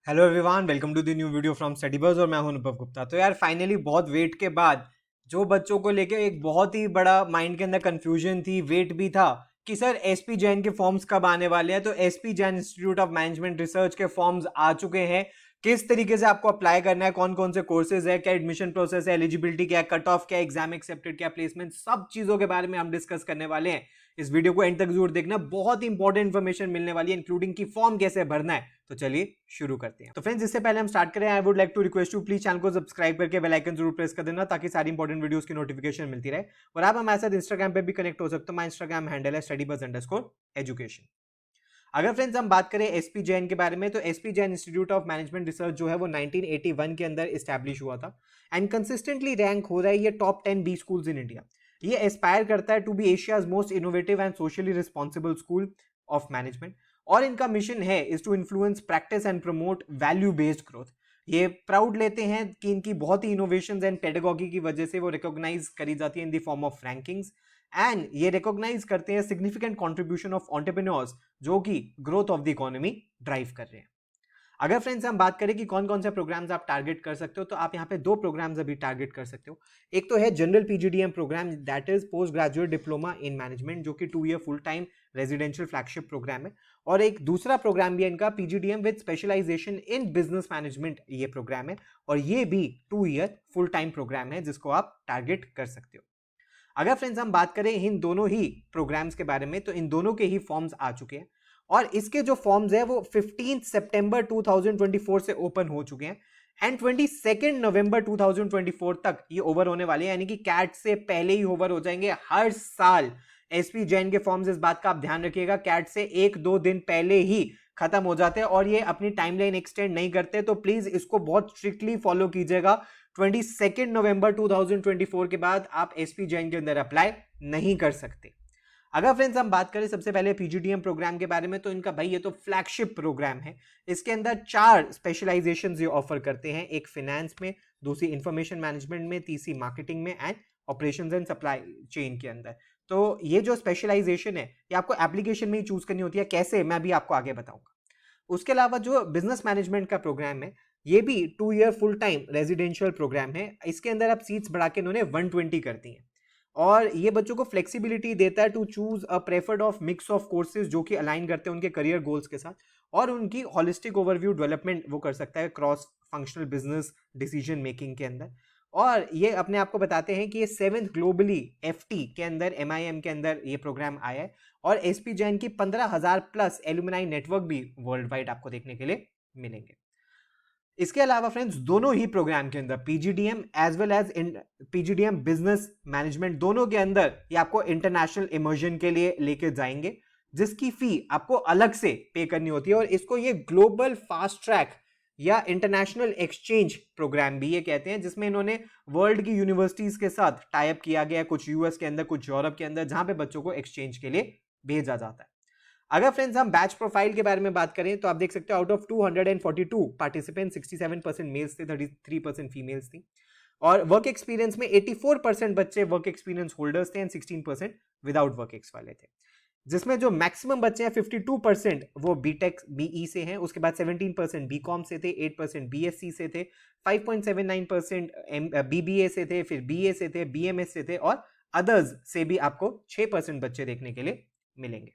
Hello everyone, welcome to the new video from study buzz और मैं हूं अनुभव गुप्ता। तो यार फाइनली बहुत वेट के बाद जो बच्चों को लेके एक बहुत ही बड़ा माइंड के अंदर कंफ्यूजन थी, वेट भी था कि सर एसपी जैन के फॉर्म्स कब आने वाले हैं। तो SP Jain institute of management research के फॉर्म्स आ चुके हैं। किस तरीके से आपको अप्लाई करना है, कौन कौन से कोर्सेज है, क्या एडमिशन प्रोसेस है, एलिजिबिलिटी क्या है, कट ऑफ क्या, एग्जाम एक्सेप्टेड क्या, प्लेसमेंट, सब चीजों के बारे में हम डिस्कस करने वाले हैं। इस वीडियो को एंड तक जरूर देखना, बहुत ही इंपॉर्टेंट इन्फॉर्मेशन मिलने वाली है, इंक्लूडिंग की फॉर्म कैसे भरना है। तो चलिए शुरू करते हैं। तो फ्रेंड्स, इससे पहले हम स्टार्ट करें, I would like to request you please channel को सब्सक्राइब करके बेल आइकन जरूर प्रेस कर देना ताकि सारी इंपॉर्टेंट वीडियोस की नोटिफिकेशन मिलती रहे। और आप हमारे साथ इंस्टाग्राम पे भी कनेक्ट हो सकते हो। माय इंस्टाग्राम हैंडल है studybuzz_education। अगर फ्रेंड्स हम बात करें एसपी जैन के बारे में, तो SP Jain institute of management research जो है वो 1981 के अंदर इस्टेब्लिश हुआ था एंड कंसिस्टेंटली रैंक हो रहा है ये top 10 B schools in India. ये एस्पायर करता है to be Asia's most innovative and socially responsible school of management. और इनका मिशन है is to influence practice and promote value based growth. ये प्राउड लेते हैं कि इनकी बहुत ही इनोवेशंस एंड पेडागॉजी की वजह से वो रिकॉग्नाइज करी जाती है in the form of rankings. And ये रिकॉग्नाइज करते हैं सिग्निफिकेंट कंट्रीब्यूशन ऑफ एंटरप्रेन्योर्स जो कि growth of the economy drive कर रहे हैं। अगर फ्रेंड्स हम बात करें कि कौन कौन से प्रोग्राम्स आप टारगेट कर सकते हो, तो आप यहाँ पे दो प्रोग्राम्स अभी टारगेट कर सकते हो। एक तो है general PGDM programme, that is post graduate diploma in management, जो कि 2 year full time residential flagship programme है। और एक दूसरा प्रोग्राम भी है इनका, PGDM with specialisation in business management, ये प्रोग्राम है और ये भी 2 ईयर फुल टाइम प्रोग्राम है जिसको आप टारगेट कर सकते हो। अगर फ्रेंड्स हम बात करें इन दोनों ही प्रोग्राम्स के बारे में, तो इन दोनों के ही फॉर्म्स आ चुके हैं और इसके जो फॉर्म्स है वो 15 सितंबर 2024 से ओपन हो चुके हैं एंड 22 नवंबर 2024 तक ये ओवर होने वाले हैं, यानी कि कैट से पहले ही ओवर हो जाएंगे। हर साल एसपी जैन के फॉर्म्स, इस बात का आप ध्यान रखिएगा, कैट से 1-2 दिन पहले ही खत्म हो जाते हैं और ये अपनी टाइमलाइन एक्सटेंड नहीं करते। तो प्लीज इसको बहुत स्ट्रिक्टली फॉलो कीजिएगा। 22 नवंबर 2024 के बाद आप एसपी जैन के अंदर अप्लाई नहीं कर सकते। अगर फ्रेंड्स हम बात करें सबसे पहले पीजीडीएम प्रोग्राम के बारे में, तो इनका भाई ये तो फ्लैगशिप प्रोग्राम है। इसके अंदर 4 स्पेशलाइजेशंस ये ऑफर करते हैं, एक फाइनेंस में, दूसरी इंफॉर्मेशन मैनेजमेंट में, तीसरी मार्केटिंग में and operations and supply chain के अंदर। तो ये जो स्पेशलाइजेशन है ये आपको एप्लीकेशन में ही चूज करनी होती है, कैसे मैं भी आपको आगे बताऊंगा। उसके अलावा जो बिजनेस मैनेजमेंट का प्रोग्राम है ये भी 2 year full time residential programme है। इसके अंदर आप सीट्स बढ़ा के इन्होंने 120 कर दी हैं और ये बच्चों को फ्लेक्सिबिलिटी देता है to choose a preferred of mix of courses जो कि अलाइन करते हैं उनके करियर गोल्स के साथ और उनकी हॉलिस्टिक ओवरव्यू डेवलपमेंट वो कर सकता है cross functional business decision making के अंदर। और ये अपने आप को बताते हैं कि ये 7th ग्लोबली एफटी के अंदर, MIM के अंदर ये प्रोग्राम आया है और एसपी जैन की 15,000 प्लस एलुमनाई नेटवर्क भी वर्ल्ड वाइड आपको देखने के लिए मिलेंगे। इसके अलावा फ्रेंड्स दोनों ही प्रोग्राम के अंदर PGDM as well as PGDM business management, दोनों के अंदर ये आपको इंटरनेशनल इमर्जन के लिए लेके जाएंगे जिसकी फी आपको अलग से पे करनी होती है और इसको ये ग्लोबल फास्ट ट्रैक या इंटरनेशनल एक्सचेंज प्रोग्राम भी ये कहते हैं, जिसमें इन्होंने वर्ल्ड की यूनिवर्सिटीज के साथ टाई अप किया गया, कुछ यूएस के अंदर, कुछ यूरोप के अंदर, जहां पे बच्चों को एक्सचेंज के लिए भेजा जाता है। अगर फ्रेंड्स हम बैच प्रोफाइल के बारे में बात करें तो आप देख सकते हो आउट ऑफ 242 पार्टिसिपेंट 67% मेल्स थे, 33% फीमेल्स थी और वर्क एक्सपीरियंस में 84% बच्चे वर्क एक्सपीरियंस होल्डर्स थे एंड 16% विदाउट वर्क एक्स वाले थे, जिसमें जो मैक्सिमम बच्चे हैं 52% वो बीटेक बीई से हैं, उसके बाद 17% बीकॉम से थे, 8% बीएससी से थे, 5.79% बीबीए से थे, फिर बीए से थे, बीएमएस से थे और अदर्स से भी आपको 6% बच्चे देखने के लिए मिलेंगे।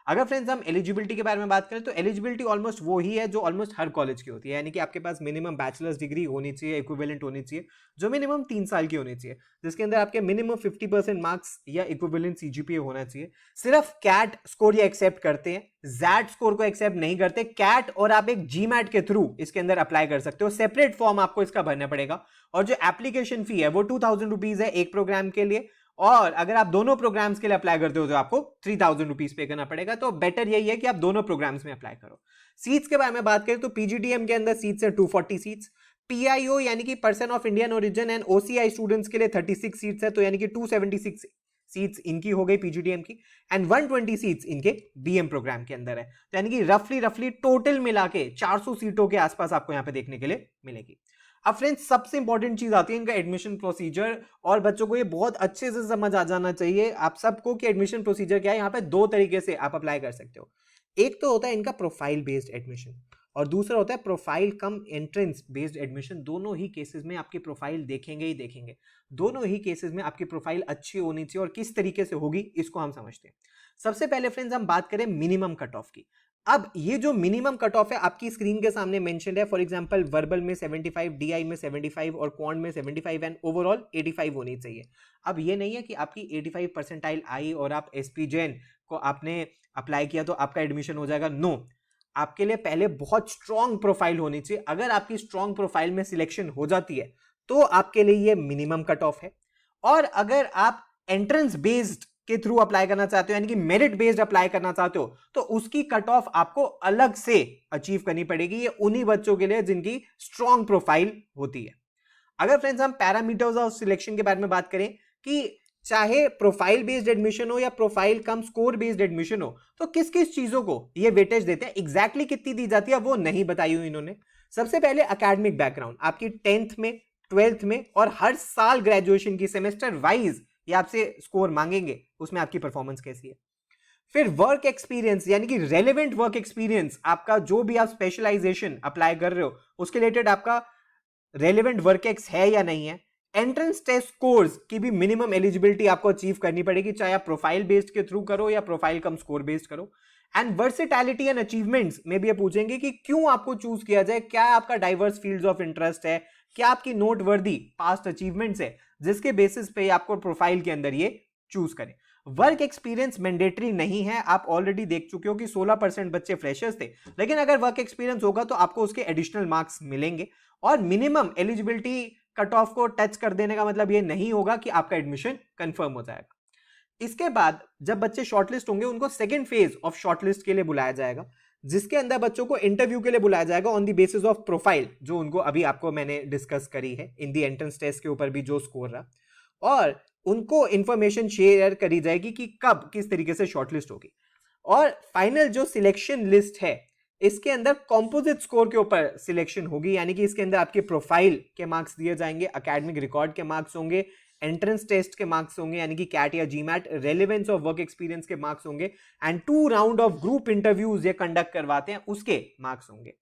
अगर फ्रेंड्स हम एलिजिबिलिटी के बारे में बात करें तो एलिजिबिलिटी ऑलमोस्ट वो ही है जो ऑलमोस्ट हर कॉलेज की होती है, यानी कि आपके पास मिनिमम बैचलर्स डिग्री होनी चाहिए, इक्विवेलेंट होनी चाहिए, जो मिनिमम 3 साल की होनी चाहिए, जिसके अंदर आपके मिनिमम 50% मार्क्स या इक्विवेलेंट सीजीपीए होना चाहिए। सिर्फ कैट स्कोर ये एक्सेप्ट करते हैं, जैट स्कोर को एक्सेप्ट नहीं करते। कैट और आप एक जीमैट के थ्रू इसके अंदर अप्लाई कर सकते हो, सेपरेट फॉर्म आपको इसका भरना पड़ेगा और जो एप्लीकेशन फी है वो 2000 रुपीज है एक प्रोग्राम के लिए और अगर आप दोनों प्रोग्राम्स के लिए अप्लाई करते हो तो आपको 3000 रुपीज पे करना पड़ेगा। तो बेटर यही है कि आप दोनों प्रोग्राम्स में अप्लाई करो। सीट्स के बारे में बात करें तो पीजीडीएम के अंदर सीट्स है 240 सीट्स, पीआईओ यानी कि person of Indian origin and OCI students के लिए 36 सीट्स है, तो यानी कि 276 सीट्स इनकी हो गई पीजीडीएम की एंड 120 सीट्स इनके बीएम प्रोग्राम के अंदर है, तो यानी कि रफली टोटल मिला के 400 सीटों के आसपास आपको यहां पे देखने के लिए मिलेगी। अब फ्रेंड्स सबसे इंपॉर्टेंट चीज आती है इनका एडमिशन प्रोसीजर, और बच्चों को ये बहुत अच्छे से समझ आ जाना चाहिए आप सबको कि एडमिशन प्रोसीजर क्या है। यहाँ पे 2 तरीके से आप अप्लाई कर सकते हो। एक तो होता है इनका प्रोफाइल बेस्ड एडमिशन, और दूसरा होता है profile cum entrance based admission. दोनों ही केसेस में आपकी प्रोफाइल देखेंगे ही देखेंगे, दोनों ही केसेस में आपकी प्रोफाइल अच्छी होनी चाहिए, और किस तरीके से होगी इसको हम समझते हैं। सबसे पहले फ्रेंड्स हम बात करें मिनिमम कट ऑफ की। अब ये जो मिनिमम कट ऑफ है आपकी स्क्रीन के सामने मेंशन्ड है। फॉर एग्जांपल वर्बल में 75, डीआई में 75 और क्वांट में 75 एंड ओवरऑल 85 होनी चाहिए। अब ये नहीं है कि आपकी 85 परसेंटाइल आई और आप एसपी जैन को आपने अप्लाई किया तो आपका एडमिशन हो जाएगा। नो, आपके लिए पहले बहुत स्ट्रॉन्ग प्रोफाइल होनी चाहिए। अगर आपकी स्ट्रॉन्ग प्रोफाइल में सिलेक्शन हो जाती है तो आपके लिए ये मिनिमम कट ऑफ है। और अगर आप एंट्रेंस बेस्ड के थ्रू अप्लाई करना चाहते हो, यानी कि मेरिट बेस्ड अप्लाई करना चाहते हो, तो उसकी कट ऑफ आपको अलग से अचीव करनी पड़ेगी। ये उन्हीं बच्चों के लिए जिनकी स्ट्रॉन्ग प्रोफाइल होती है। अगर फ्रेंड्स हम पैरामीटर्स ऑफ सिलेक्शन के बारे में बात करें कि चाहे प्रोफाइल बेस्ड एडमिशन हो या प्रोफाइल कम स्कोर बेस्ड एडमिशन हो, तो किस किस चीजों को ये वेटेज देते हैं, एग्जैक्टली कितनी दी जाती है वो नहीं बताई हुई इन्होंने। सबसे पहले एकेडमिक बैकग्राउंड, आपकी 10th में, 12th में और हर साल ग्रेजुएशन की सेमेस्टर वाइज ये आपसे स्कोर मांगेंगे, उसमें आपकी परफॉर्मेंस कैसी है। फिर वर्क एक्सपीरियंस, यानी कि रेलेवेंट वर्क एक्सपीरियंस, आपका जो भी आप स्पेशलाइजेशन अप्लाई कर रहे हो उसके रिलेटेड आपका रेलेवेंट वर्क एक्स है या नहीं है। एंट्रेंस टेस्ट स्कोर्स की भी मिनिमम एलिजिबिलिटी आपको अचीव करनी पड़ेगी, चाहे आप प्रोफाइल बेस्ड के थ्रू करो या प्रोफाइल कम स्कोर बेस्ड करो। एंड वर्सेटैलिटी एंड अचीवमेंट्स में भी ये पूछेंगे कि क्यों आपको चूज किया जाए, क्या आपका डाइवर्स फील्ड्स ऑफ इंटरेस्ट है, क्या आपकी नोट वर्दी पास्ट अचीवमेंट्स है, जिसके बेसिस पे आपको प्रोफाइल के अंदर ये चूज करें। वर्क एक्सपीरियंस मैंडेटरी नहीं है, आप ऑलरेडी देख चुके हो कि 16% बच्चे फ्रेशर्स थे, लेकिन अगर वर्क एक्सपीरियंस होगा तो आपको उसके एडिशनल मार्क्स मिलेंगे। और मिनिमम एलिजिबिलिटी कट ऑफ को टच कर देने का मतलब ये नहीं होगा कि आपका एडमिशन कंफर्म हो जाएगा। इसके बाद जब बच्चे शॉर्टलिस्ट होंगे उनको सेकंड फेज ऑफ शॉर्टलिस्ट के लिए बुलाया जाएगा, जिसके अंदर बच्चों को इंटरव्यू के लिए बुलाया जाएगा on the basis of profile, जो उनको अभी आपको मैंने डिस्कस करी है इन दी एंट्रेंस टेस्ट के ऊपर भी जो स्कोर रहा, और उनको इंफॉर्मेशन शेयर करी जाएगी कि कब किस तरीके से शॉर्टलिस्ट होगी। और फाइनल जो सिलेक्शन लिस्ट है इसके अंदर कॉम्पोजिट स्कोर के ऊपर सिलेक्शन होगी, यानी कि इसके अंदर आपके प्रोफाइल के मार्क्स दिए जाएंगे, एकेडमिक रिकॉर्ड के मार्क्स होंगे, एंट्रेंस टेस्ट के मार्क्स होंगे यानी कि कैट या GMAT, relevance of work experience के मार्क्स होंगे, and 2 round of group interviews ये कंडक्ट करवाते हैं उसके मार्क्स होंगे।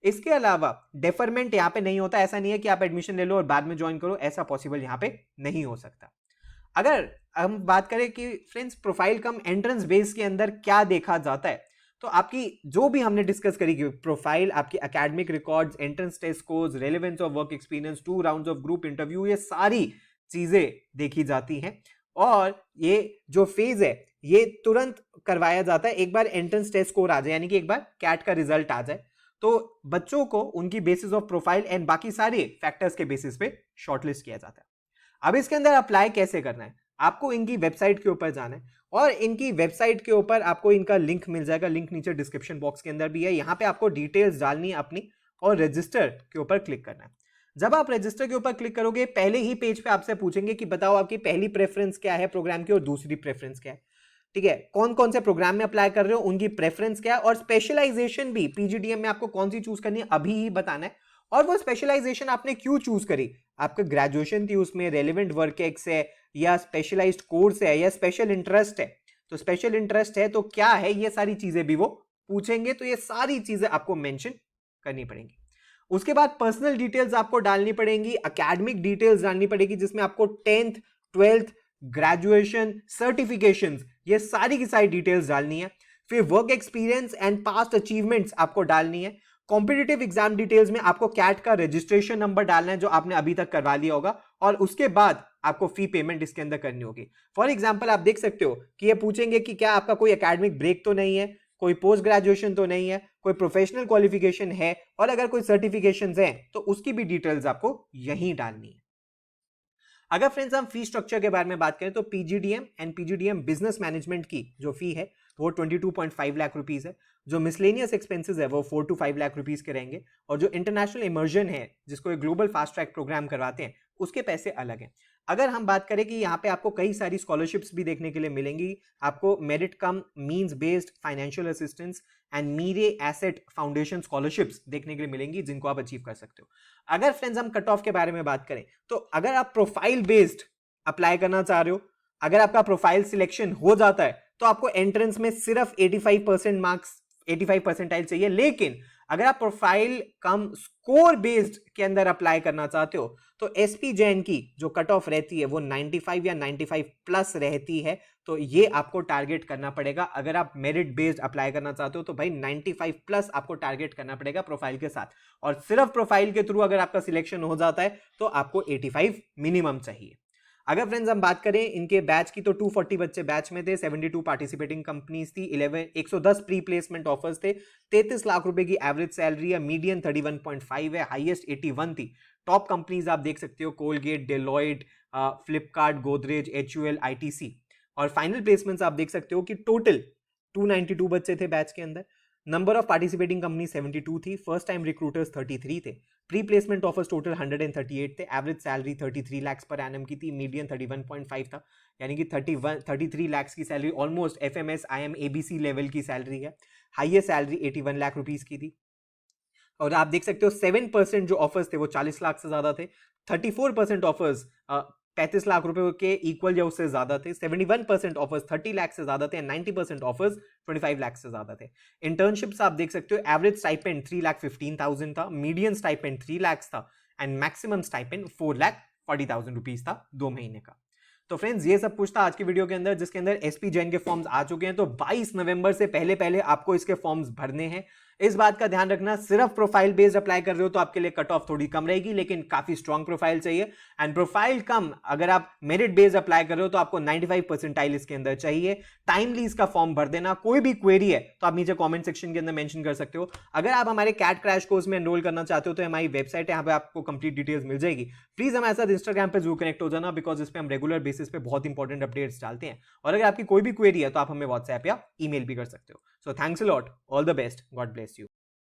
इसके अलावा डेफरमेंट यहाँ पे नहीं होता, ऐसा नहीं है कि आप एडमिशन ले लो और बाद में ज्वाइन करो, ऐसा पॉसिबल यहाँ पे नहीं हो सकता। अगर हम बात करें कि friends profile cum entrance base के अंदर क्या देखा जाता है, तो आपकी जो भी हमने डिस्कस करी कि प्रोफाइल, आपकी academic records, entrance test scores, relevance of work experience, 2 rounds of group interview, ये सारी चीजें देखी जाती हैं। और ये जो फेज है ये तुरंत करवाया जाता है एक बार एंट्रेंस टेस्ट स्कोर आ जाए, यानी कि एक बार कैट का रिजल्ट आ जाए, तो बच्चों को उनकी बेसिस ऑफ प्रोफाइल एंड बाकी सारे फैक्टर्स के बेसिस पे शॉर्टलिस्ट किया जाता है। अब इसके अंदर अप्लाई कैसे करना है, आपको इनकी वेबसाइट के ऊपर जाना है, और इनकी वेबसाइट के ऊपर आपको इनका लिंक मिल जाएगा, लिंक नीचे डिस्क्रिप्शन बॉक्स के अंदर भी है। यहाँ पे आपको डिटेल्स डालनी है अपनी और रजिस्टर के ऊपर क्लिक करना है। जब आप रजिस्टर के ऊपर क्लिक करोगे पहले ही पेज पे आपसे पूछेंगे कि बताओ आपकी पहली प्रेफरेंस क्या है प्रोग्राम की और दूसरी प्रेफरेंस क्या है, ठीक है, कौन कौन से प्रोग्राम में अप्लाई कर रहे हो, उनकी प्रेफरेंस क्या है, और स्पेशलाइजेशन भी पीजीडीएम में आपको कौन सी चूज करनी है अभी ही बताना है। और वो स्पेशलाइजेशन आपने क्यों चूज करी, आपका ग्रेजुएशन थी उसमें, रेलेवेंट वर्क एक्स है या स्पेशलाइज्ड कोर्स है या स्पेशल इंटरेस्ट है, तो स्पेशल इंटरेस्ट है तो क्या है, ये सारी चीजें भी वो पूछेंगे, तो ये सारी चीजें आपको मेंशन करनी पड़ेंगी। उसके बाद पर्सनल डिटेल्स आपको डालनी पड़ेंगी, एकेडमिक डिटेल्स डालनी पड़ेगी जिसमें आपको 10th, 12th, ग्रेजुएशन, सर्टिफिकेशंस, ये सारी की सारी डिटेल्स डालनी है। फिर work experience and past achievements आपको डालनी है। कॉम्पिटिटिव एग्जाम डिटेल्स में आपको कैट का रजिस्ट्रेशन नंबर डालना है जो आपने अभी तक करवा लिया होगा, और उसके बाद आपको फी पेमेंट इसके अंदर करनी होगी। फॉर एग्जांपल आप देख सकते हो कि ये पूछेंगे कि क्या आपका कोई एकेडमिक ब्रेक तो नहीं है, कोई पोस्ट ग्रेजुएशन तो नहीं है, कोई प्रोफेशनल क्वालिफिकेशन है, और अगर कोई सर्टिफिकेशंस हैं तो उसकी भी डिटेल्स आपको यहीं डालनी है। अगर फ्रेंड्स हम फी स्ट्रक्चर के बारे में बात करें तो PGDM and PGDM business management की जो फी है वो 22.5 लाख रुपीस है। जो मिसलेनियस एक्सपेंसेस है वो 4 to 5 लाख रुपीस के रहेंगे, और जो इंटरनेशनल इमर्जन है जिसको एक ग्लोबल फास्ट ट्रैक प्रोग्राम करवाते हैं उसके पैसे अलग हैं। अगर हम बात करें कि यहाँ पे आपको कई सारी स्कॉलरशिप्स भी देखने के लिए मिलेंगी, आपको merit come means based financial assistance and Meere asset foundation scholarships देखने के लिए मिलेंगी जिनको आप अचीव कर सकते हो। अगर फ्रेंड्स हम कट ऑफ के बारे में बात करें तो अगर आप प्रोफाइल बेस्ड अप्लाई करना चाह रहे हो, अगर आपका प्रोफाइल सिलेक्शन हो जाता है तो आपको एंट्रेंस में सिर्फ 85% मार्क्स, 85 परसेंटाइल चाहिए, लेकिन अगर आप प्रोफाइल कम स्कोर बेस्ड के अंदर अप्लाई करना चाहते हो तो एसपी जैन की जो कट ऑफ रहती है वो 95 या 95 प्लस रहती है, तो ये आपको टारगेट करना पड़ेगा। अगर आप मेरिट बेस्ड अप्लाई करना चाहते हो तो भाई 95 प्लस आपको टारगेट करना पड़ेगा प्रोफाइल के साथ, और सिर्फ प्रोफाइल के थ्रू अगर आपका सिलेक्शन हो जाता है तो आपको 85 मिनिमम चाहिए। अगर फ्रेंड्स हम बात करें इनके बैच की तो 240 बच्चे बैच में थे, 72 पार्टिसिपेटिंग कंपनीज थी, 110 प्री प्लेसमेंट ऑफर्स थे, 33 लाख रुपए की एवरेज सैलरी है, मीडियन 31.5 है, हाईएस्ट 81 थी। टॉप कंपनीज आप देख सकते हो Colgate, Deloitte, Flipkart, Godrej, HUL, ITC. और फाइनल प्लेसमेंट्स आप देख सकते हो कि टोटल 292 बच्चे थे बैच के अंदर। नंबर ऑफ पार्टिसिपेटिंग कंपनी 72 थी, फर्स्ट टाइम रिक्रूटर्स 33 थे, प्री प्लेसमेंट ऑफर्स टोटल 138 थे, average salary 33 lakh per annum की थी, मीडियन 31.5 था, यानी कि 33 लाख की salary almost FMS IIM ABC level की सैलरी है। हाईएस्ट सैलरी 81 लाख रुपीस की थी। और आप देख सकते हो 7% जो ऑफर्स थे वो 40 लाख से ज्यादा थे, 34% ऑफर्स 35 लाख रुपए के इक्वल या उससे ज्यादा थे, 71% ऑफर्स 30 लाख से ज्यादा थे, 90% ऑफर्स 25 लाख से ज्यादा थे। इंटर्नशिप्स आप देख सकते हो एवरेज स्टाइपेंड 3,15,000 था, मीडियन स्टाइपेंड 3 लाख था, एंड मैक्सिमम स्टाइपेंड 4,40,000 रुपीस था 2 महीने का। तो फ्रेंड्स ये सब कुछ था आज की वीडियो के अंदर, जिसके अंदर एसपी जैन के फॉर्म्स आ चुके हैं। तो 22 नवंबर से पहले पहले आपको इसके फॉर्म्स भरने हैं। इस बात का ध्यान रखना, सिर्फ प्रोफाइल बेस्ड अप्लाई कर रहे हो तो आपके लिए कट ऑफ थोड़ी कम रहेगी, लेकिन काफी स्ट्रॉन्ग प्रोफाइल चाहिए। एंड प्रोफाइल कम, अगर आप मेरिट बेस्ड अप्लाई कर रहे हो तो आपको 95 परसेंटाइल इसके अंदर चाहिए। टाइमली इसका फॉर्म भर देना। कोई भी क्वेरी है तो आप नीचे कॉमेंट सेक्शन के अंदर मेंशन कर सकते हो। अगर आप हमारे कैट क्रैश कोर्स में एनरोल करना चाहते हो तो हमारी वेबसाइट है, यहाँ पे आपको कंप्लीट डिटेल्स मिल जाएगी। प्लीज हमारे साथ इंस्टाग्राम पे जरूर कनेक्ट हो जाना, बिकॉज इस पे हम रेगुलर बेसिस पे बहुत इंपॉर्टेंट अपडेट्स डालते हैं। और अगर आपकी कोई भी क्वेरी है तो आप हमें व्हाट्सएप या ईमेल भी कर सकते हो। So thanks a lot, all the best, God bless you.